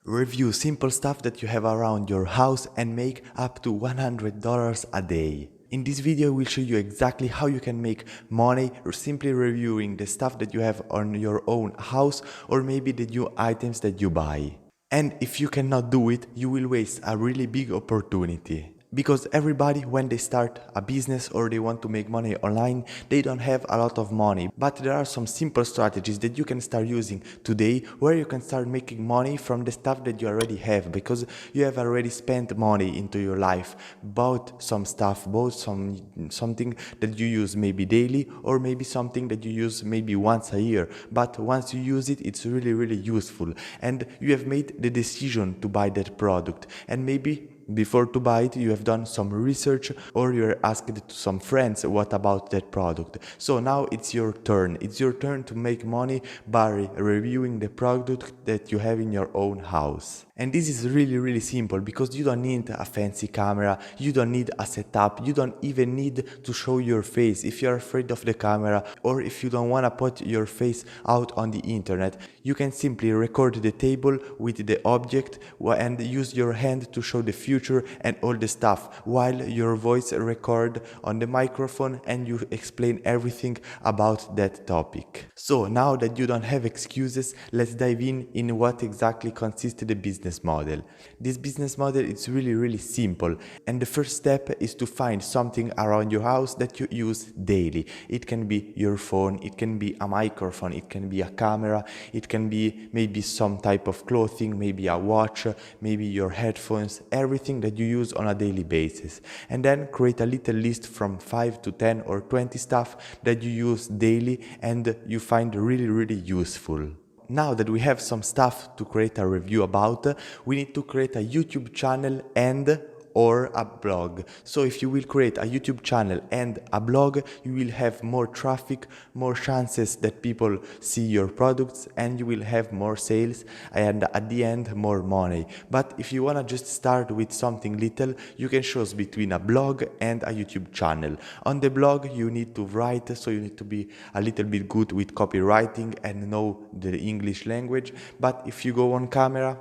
Review simple stuff that you have around your house and make up to $100 a day. In this video, we'll show you exactly how you can make money simply reviewing the stuff that you have on your own house or maybe the new items that you buy. And if you cannot do it, you will waste a really big opportunity. Because everybody, when they start a business or they want to make money online, they don't have a lot of money. But there are some simple strategies that you can start using today where you can start making money from the stuff that you already have, because you have already spent money into your life, bought some stuff, bought something that you use maybe daily or maybe something that you use maybe once a year. But once you use it, it's really useful and you have made the decision to buy that product, and maybe before to buy it, you have done some research or you're asked to some friends what about that product. So now it's your turn. It's your turn to make money by reviewing the product that you have in your own house. And this is really simple because you don't need a fancy camera, you don't need a setup, you don't even need to show your face if you're afraid of the camera or if you don't want to put your face out on the internet. You can simply record the table with the object and use your hand to show the future and all the stuff while your voice record on the microphone and you explain everything about that topic. So now that you don't have excuses, let's dive in what exactly consists the business model. This business model is really simple, and the first step is to find something around your house that you use daily. It can be your phone, it can be a microphone, it can be a camera, it can be maybe some type of clothing, maybe a watch, maybe your headphones, everything that you use on a daily basis. And then create a little list from 5 to 10 or 20 stuff that you use daily and you find really useful. Now that we have some stuff to create a review about, we need to create a YouTube channel and or a blog. So if you will create a YouTube channel and a blog, you will have more traffic, more chances that people see your products, and you will have more sales and at the end more money. But if you want to just start with something little, you can choose between a blog and a YouTube channel. On the blog you need to write, so you need to be a little bit good with copywriting and know the English language. But if you go on camera,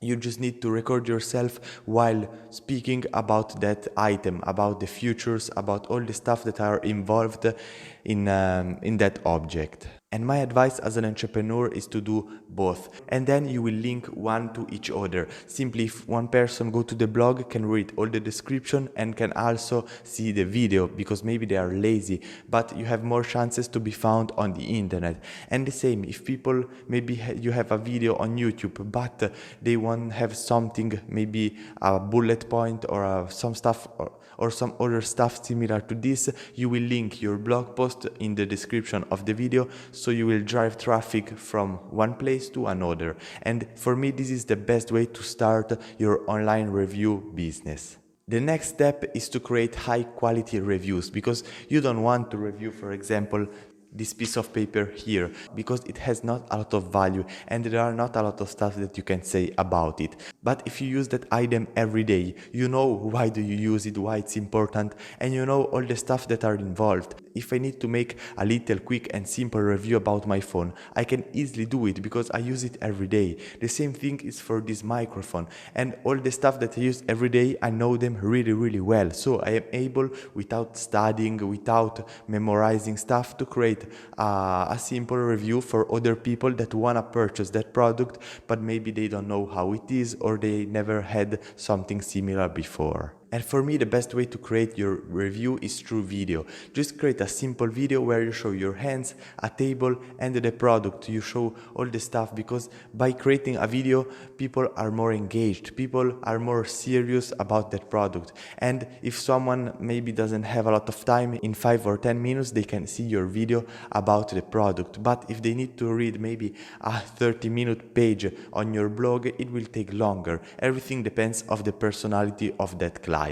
you just need to record yourself while speaking about that item, about the features, about all the stuff that are involved in that object. And my advice as an entrepreneur is to do both. And then you will link one to each other. Simply if one person go to the blog, can read all the description and can also see the video, because maybe they are lazy, but you have more chances to be found on the internet. And the same, if people, maybe you have a video on YouTube, but they want to have something, maybe a bullet point or some stuff or some other stuff similar to this, you will link your blog post in the description of the video, so you will drive traffic from one place to another. And for me, this is the best way to start your online review business. The next step is to create high quality reviews, because you don't want to review, for example, this piece of paper here, because it has not a lot of value and there are not a lot of stuff that you can say about it. But if you use that item every day, you know why do you use it, why it's important, and you know all the stuff that are involved. If I need to make a little quick and simple review about my phone, I can easily do it because I use it every day. The same thing is for this microphone, and all the stuff that I use every day, I know them really well. So I am able, without studying, without memorizing stuff, to create a simple review for other people that want to purchase that product, but maybe they don't know how it is or they never had something similar before. And for me, the best way to create your review is through video. Just create a simple video where you show your hands, a table, and the product. You show all the stuff, because by creating a video, people are more engaged. People are more serious about that product. And if someone maybe doesn't have a lot of time, in 5 or 10 minutes, they can see your video about the product. But if they need to read maybe a 30-minute page on your blog, it will take longer. Everything depends on the personality of that client.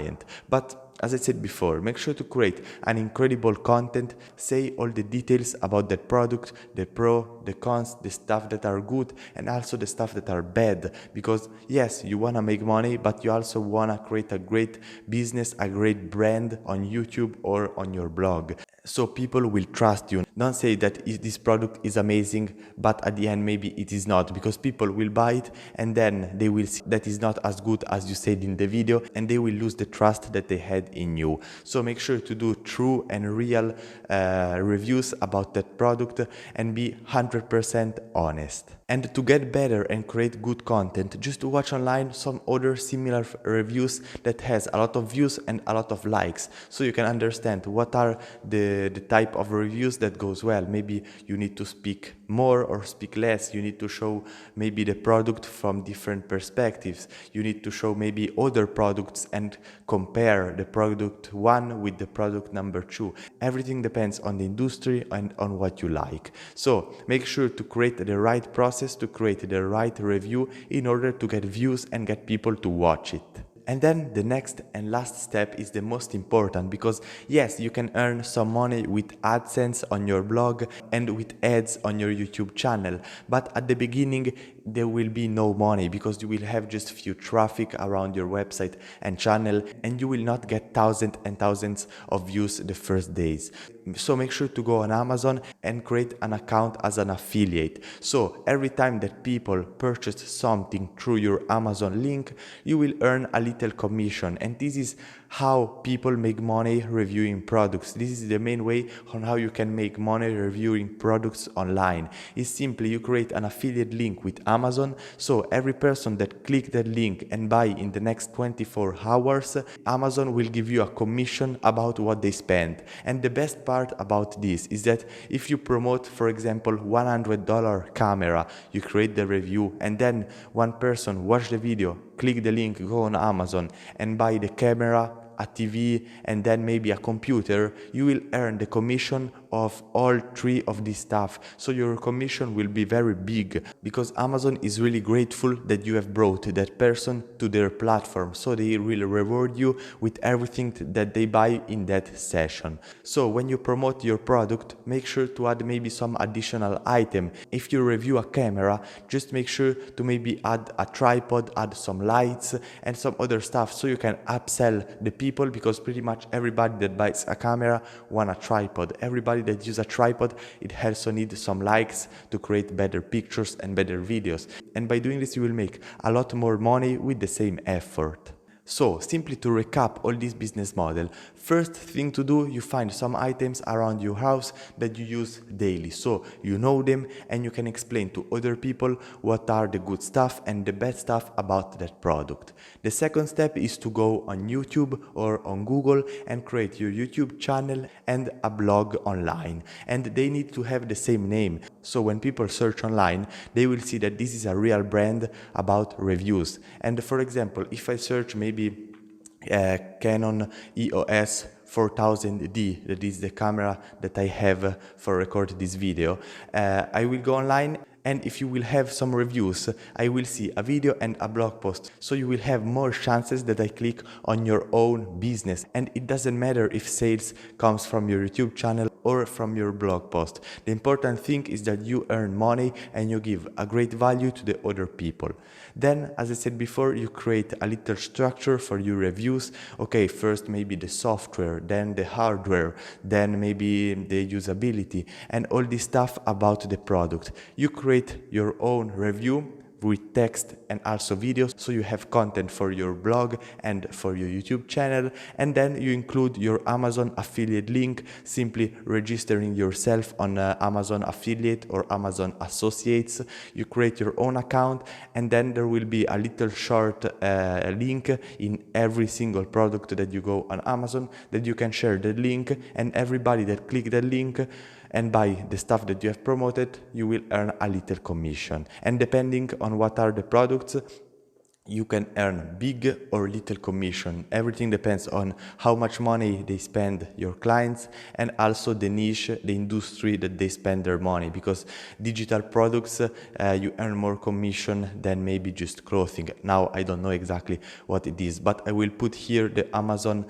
But as I said before, make sure to create an incredible content, say all the details about that product, the pro, the cons, the stuff that are good and also the stuff that are bad. Because yes, you want to make money, but you also want to create a great business, a great brand on YouTube or on your blog. so people will trust you. Don't say that this product is amazing, but at the end maybe it is not, because people will buy it and then they will see that is not as good as you said in the video, and they will lose the trust that they had in you. So make sure to do true and real reviews about that product and be 100% honest. And to get better and create good content, just watch online some other similar reviews that has a lot of views and a lot of likes, so you can understand what are the type of reviews that goes well. Maybe you need to speak more or speak less. You need to show maybe the product from different perspectives. You need to show maybe other products and compare the product one with the product number two. Everything depends on the industry and on what you like. So make sure to create the right process, to create the right review in order to get views and get people to watch it. And then the next and last step is the most important, because yes, you can earn some money with AdSense on your blog and with ads on your YouTube channel, but at the beginning there will be no money because you will have just few traffic around your website and channel, and you will not get thousands and thousands of views the first days. So make sure to go on Amazon and create an account as an affiliate. So every time that people purchase something through your Amazon link, you will earn a little commission. And this is how people make money reviewing products. This is the main way on how you can make money reviewing products online. It's simply you create an affiliate link with Amazon. So every person that click that link and buy in the next 24 hours, Amazon will give you a commission about what they spend. And the best part about this is that if you promote, for example, $100 camera, you create the review, and then one person watch the video, click the link, go on Amazon and buy the camera, a TV, and then maybe a computer, you will earn the commission of all three of this stuff. So your commission will be very big, because Amazon is really grateful that you have brought that person to their platform. So they will reward you with everything that they buy in that session. So when you promote your product, make sure to add maybe some additional item. If you review a camera, just make sure to maybe add a tripod, add some lights and some other stuff, so you can upsell the people, because pretty much everybody that buys a camera want a tripod. Everybody that uses a tripod, it also needs some likes to create better pictures and better videos. And by doing this, you will make a lot more money with the same effort. So, simply to recap all this business model, first thing to do, you find some items around your house that you use daily. So, you know them and you can explain to other people what are the good stuff and the bad stuff about that product. The second step is to go on YouTube or on Google and create your YouTube channel and a blog online. And they need to have the same name. So, when people search online, they will see that this is a real brand about reviews. And for example, if I search maybe Canon EOS 4000D, that is the camera that I have for recording this video, I will go online, and if you will have some reviews, I will see a video and a blog post. So you will have more chances that I click on your own business. And it doesn't matter if sales comes from your YouTube channel or from your blog post. The important thing is that you earn money and you give a great value to the other people. Then, as I said before, you create a little structure for your reviews. Okay, first maybe the software, then the hardware, then maybe the usability, and all this stuff about the product. You create your own review with text and also videos, so you have content for your blog and for your YouTube channel. And then you include your Amazon affiliate link, simply registering yourself on Amazon affiliate or Amazon associates. You create your own account, and then there will be a little short link in every single product that you go on Amazon, that you can share the link, and everybody that click the link and buy the stuff that you have promoted, you will earn a little commission. And depending on what are the products, you can earn big or little commission. Everything depends on how much money they spend, your clients, and also the niche, the industry that they spend their money. Because digital products, you earn more commission than maybe just clothing. Now, I don't know exactly what it is, but I will put here the Amazon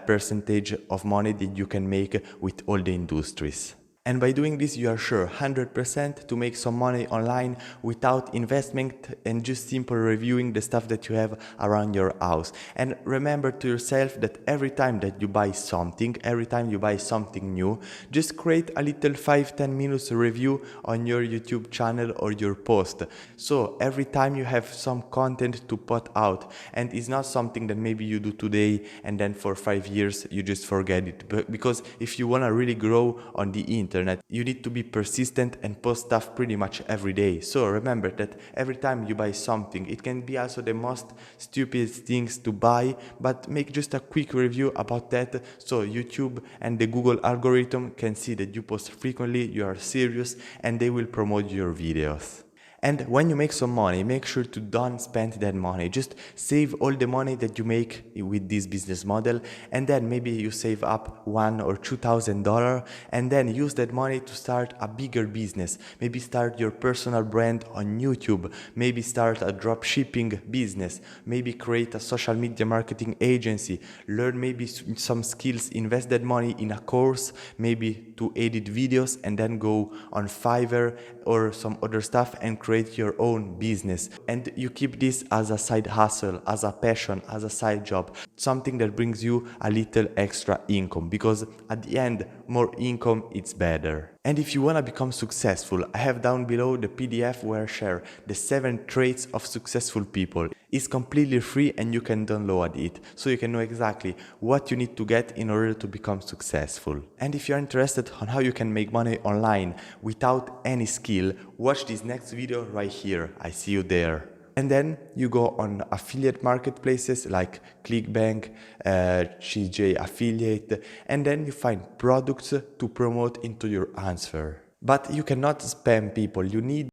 percentage of money that you can make with all the industries. And by doing this, you are sure 100% to make some money online without investment and just simple reviewing the stuff that you have around your house. And remember to yourself that every time that you buy something, every time you buy something new, just create a little 5-10 minutes review on your YouTube channel or your post. So every time you have some content to put out, and it's not something that maybe you do today and then for 5 years you just forget it. But because if you want to really grow on the internet, you need to be persistent and post stuff pretty much every day. So remember that every time you buy something, it can be also the most stupid things to buy, but make just a quick review about that so YouTube and the Google algorithm can see that you post frequently, you are serious, and they will promote your videos. And when you make some money, make sure to don't spend that money. Just save all the money that you make with this business model, and then maybe you save up $1,000 or $2,000, and then use that money to start a bigger business. Maybe start your personal brand on YouTube. Maybe start a drop shipping business. Maybe create a social media marketing agency. Learn maybe some skills. Invest that money in a course, maybe to edit videos, and then go on Fiverr or some other stuff and create your own business. And you keep this as a side hustle, as a passion, as a side job, something that brings you a little extra income, because at the end, more income it's better. And if you want to become successful, I have down below the PDF where I share the 7 traits of successful people. It's completely free and you can download it, so you can know exactly what you need to get in order to become successful. And if you're interested on how you can make money online without any skill, watch this next video right here. I see you there. And then you go on affiliate marketplaces like ClickBank, CJ Affiliate, and then you find products to promote into your answer. But you cannot spam people. You need